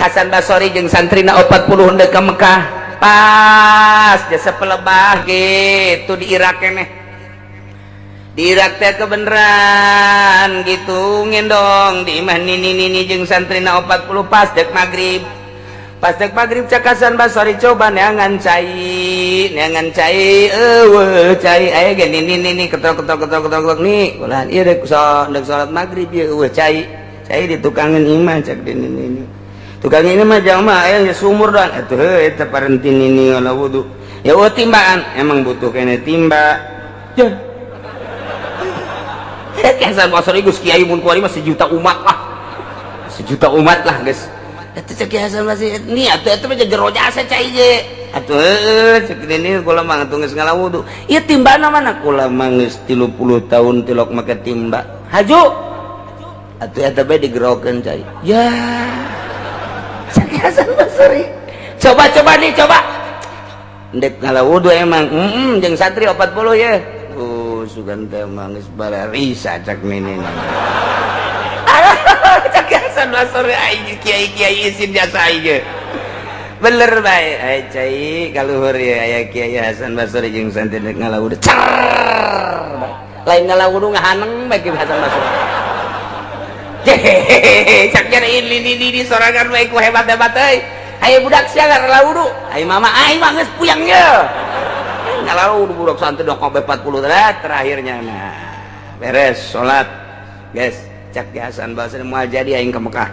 Hasan Basri jeung santrina 40 hendak ke Mekah pas jasa pelebah gitu di Irak keneh di Irak teh kebeneran gitu ngendong di imah nini jeung santrina 40 pas dek maghrib cak Hasan Basri coba neangan cai cai aya ge nini ketok nih ulah ieu dek salat maghrib ieu cai di tukangan imah cak di nini tukang ini mah jalma aya sumur doang atuh eta parentin ini ngala wudu ya timbaan emang butuh kene timba Hasan Basri geus kiai mun kuari mah sejuta umat lah geus eta cek Hasan Basri ni atuh eta mah jero jasa cai ge atuh cek ini kula mah atuh geus ngala wudu ieu timbana mana kula mah geus 30 tahun tilok make timba haju atuh eta bae digerokeun cai ya Hasan Basri coba ndek ngala wudu emang jeung santri 40 ya sugan teh mah geus balarisa cak nini cak Hasan Basri ai kiai isin jasa ieu bener bae ai cai kaluhur ya aya kiai Hasan Basri jeung santri ndek ngala wudu lain ngala wudu ngahaneng bae Hasan Basri caknya ini sorangan baik ku hebat euy aya budak sia ngala wudu ai mama ai mah geus puyang ye ngala wudu budak santri dok 40 terakhirnya nah beres salat guys cak Hasan Basri moal jadi aing ke Mekah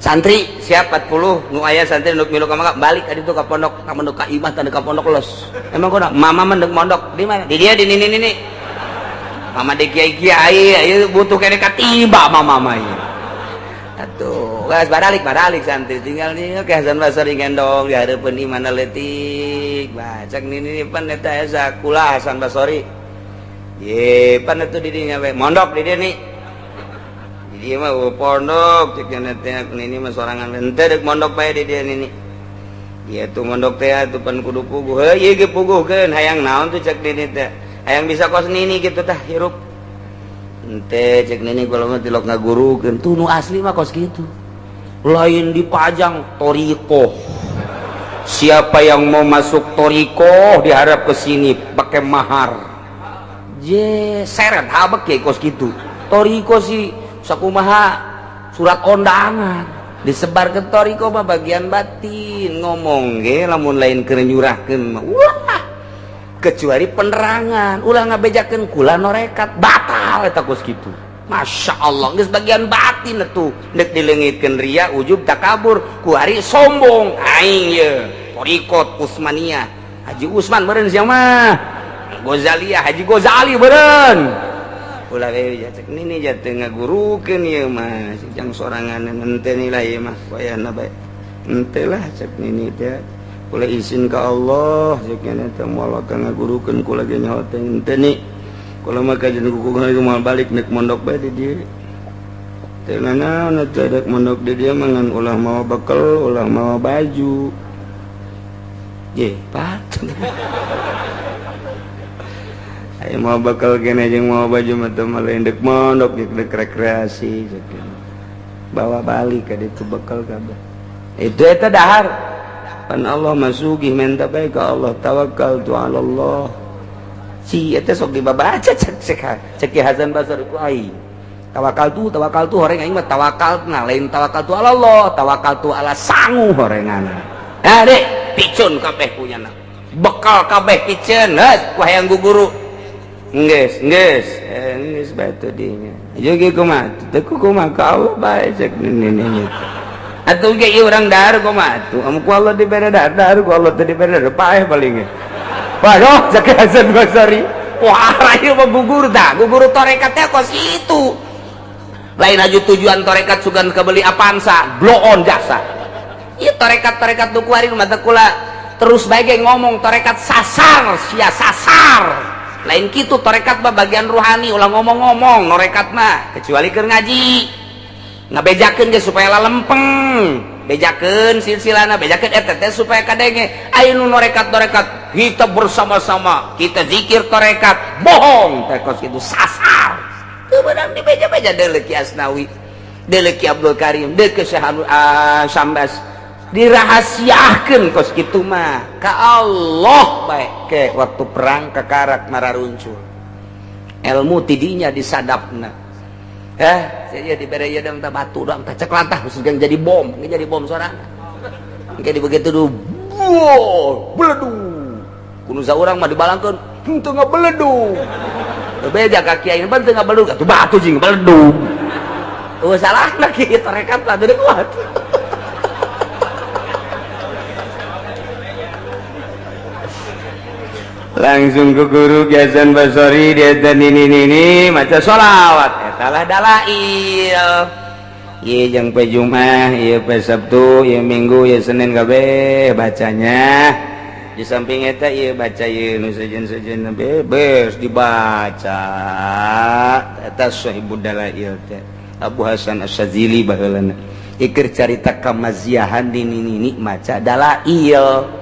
santri siap 40 nu aya santri nu milu ka Mekah balik ka ditu ka pondok ka imah teh ka pondok los emang kudu mama mendek mondok di mana di dia di nini mama de kiai ayo butuh kene katiba mama ieu atuh geus baralik santri tinggal nih ke Hasan Basri gendong di hareupeun imana leutik bacak nini pan eta asa kula Hasan Basri ye pan atuh di dinya we mondok di dia nih di dia mah pondok cek teh nini mah sorangan henteu deuk mondok bae di dia nini ieu tuh mondok teh atuh pan kudu puguh ieu ge puguhkeun hayang naon tuh cek nini teh hayang bisa kos nini gitu tah hirup ente cek nini kalau mah tilok ngagurukeun tuh nu asli mah kos gitu lain dipajang toriko siapa yang mau masuk toriko diharap ke sini pakai mahar seret habek ya kos gitu toriko sih sakumaha surat undangan disebar ke toriko mah bagian batin ngomong ge lamun lain keur nyurahkeun mah wah kecuali penerangan ulah ngabejakeun kula norekat batal eta kos kitu Masya Allah geus bagian batin atuh deuk dileungitkeun ria ujub takabur kuari sombong aing ye torikot Usmaniyah Haji Usman meureun sia mah Ghazaliyah Haji Ghazali meureun ulah we cek nini jatuh ngagurukeun ieu mah jang sorangan henteu nilai ieu mah wayahna bae henteu lah cek nini teh kula izin ka Allah sakena teh moal ka ngagurukeun kula ge nyaho teh henteu ni kula mah kajian kukuh moal balik neuk mondok bae di dieu teh naon atuh dek mondok di dieu mah ngan ulah mawa bekal ulah mawa baju ye pat aya mawa bekal kene jeung mawa baju mah teh mah lain dek mondok dek rekreasi sakena bawa balik ka ditu bekal kabeh itu eta dahar pan Allah masugih minta baik ke Allah tawakal tu ala Allah si eta sok dibaca cek Hasan Basri ku ai tawakal tu horeng aing mah tawakal nah lain tawakal tu ala Allah tawakal tu ala sangu horengan nah dek picun kabeh punyana bekal kabeh picun geus ku hayang guguru geus bae teh dinya jeung kumaha teh kumaha ka Allah bae cek nini atuh ge ieu urang dahar kumaha atuh amun ku Allah dibere dahar ku Allah teh dibere paeh paling waduh cek Hasan Basri wah ieu mah gugur tarekat teh kos itu lain aju tujuan tarekat sugan kebeli apansa blow on jasa ieu tarekat nu kuari mah teh kula terus bae ge ngomong tarekat sasar sia sasar lain kitu tarekat mah bagian rohani ulah ngomong-ngomong norekat mah kecuali keur ngaji ngabejakeun ge supaya lalempeng bejakeun silsilana bejakeun eta teh supaya kadenge aya nu norekat kita bersama-sama kita zikir tarekat bohong teh kos kitu sasar teu beunang di beja-beja deuleu Ki Asnawi deuleu Ki Abdul Karim deuleu ke Syekh Sambas dirahasiakeun kos kitu mah ka Allah bae ke waktu perang kakarak mararuncul ilmu tidinya disadapna saya dibere ieu dang batu dang cek lantah geus jadi bom suarana engke begitu dulu beledu kudu saurang mah dibalangkeun henteu ngabeledu beda ka kiai mah teu ngabeledu atuh batu jeung beledu salahna kieu tarekat lah teu kuat langsung ke guru Hasan Basori dia nini maca sholawat etalah dalail ieu jeung poe Jumat ieu poe Sabtu ieu Minggu ieu Senin kabeh bacanya di samping eta ieu baca ieu nu sejen-sejen bebas dibaca eta Sahibud Dalail teh Abu Hasan Asy-Syadzili baheulana ikir carita kamaziahan di nini maca dalail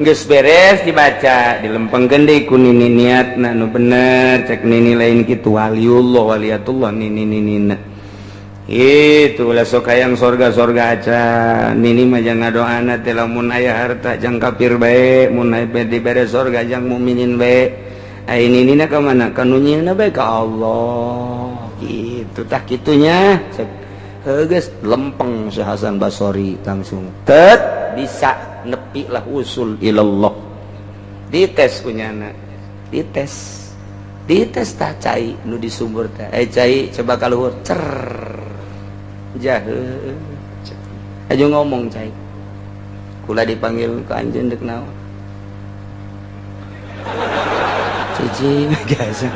geus beres dibaca dilempengkeun deui ku nini niatna nu bener cek nini lain kitu waliullah waliatullah nini itu ulah sok hayang sorga aca nini mah jang ngadoana teh lamun aya harta jang kafir bae mun aya dibere sorga jang mukminin bae ai ninina ka mana ka nu nyieunna bae ka Allah kitu tah kitunya cek geus lempeng Syekh Hasan Basori langsung bisa nepi lah usul ilallah dites kunyana dites tah cai nu di sumber teh cai coba kaluhur cer jaheuh aju ngomong cai kula dipanggil ka anjeun deuk naon cicing biasa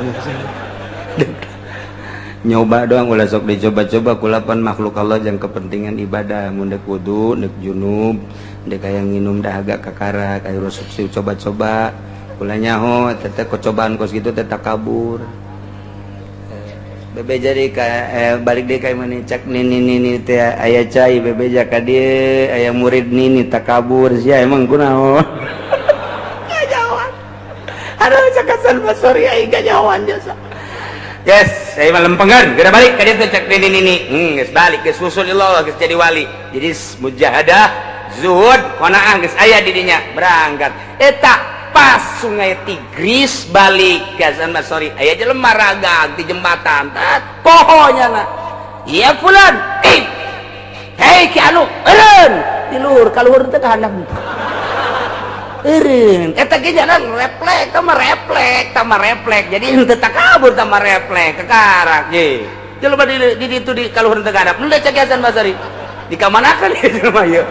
nyoba doang ulah sok dicoba-coba kulapan makhluk Allah yang kepentingan ibadah mun deuk wudu deuk junub deuk aya nginum dahaga kakarak aya rusuk coba-coba kula nyaho teteh kocobaan kos kitu teh takabur bebe jadi balik deui ka mana cak nini teh aya cai bebe ka dieu aya murid nini takabur sia emang kunaon ngajawan aduh Syekh Hasan Basori aing ngajawan jasa yes, saya melempengan, kita balik ke dia cek nini, guys balik, guys usul Allah, guys jadi wali, jadi mujahadah, zuhud, qanaah, guys ayah didinya berangkat, eta pas sungai Tigris balik, guys Basori, ayah jelema ragag di jembatan, pohonnya nak, iya fulan, hei ki anu, eren, di luhur, kaluhur itu kehandap, eren, eta ge jalan refleks, tambah refleks, jadi henteu takabur tambah refleks, kekarak ye. Coba di itu di kaluhur teu gadap, nu cek Hasan Basori. Di kamanakan ieu jelema ieu.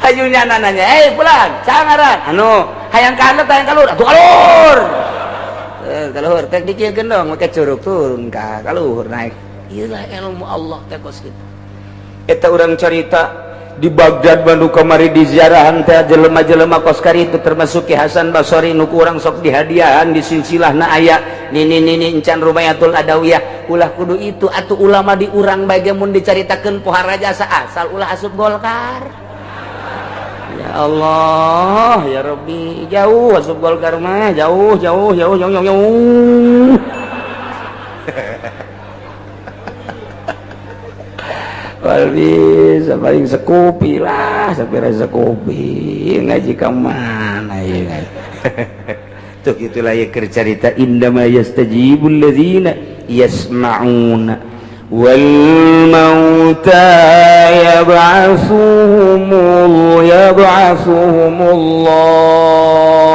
Hayunya nanya, fulan, sangaran, anu hayang ka handap hayang kaluhur, atuh kaluhur. Kaluhur teh dikieun dong make curug turun ka kaluhur naik. Ieu lah ilmu Allah teh kos kitu. Eta urang carita di Baghdad bandu kamari di ziarahan teh jelema-jelema kos kari itu termasuk Ki Hasan Basori nu kurang sok dihadiahan di silsilahna aya nini encan Rumayatul Adawiyah ulah kudu itu atuh ulama di urang bae mun dicaritakeun pohara jasa asal ulah asup Golkar ya Allah ya Rabbi jauh asup Golkar mah jauh Walbis paling sekupi lah sapira sekupi ngaji ka mana ya tuh gitulah ya keur carita indama yastajibul ladzina yasma'una wal mauta yab'atsuhumullah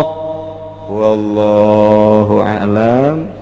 wallahu a'lam.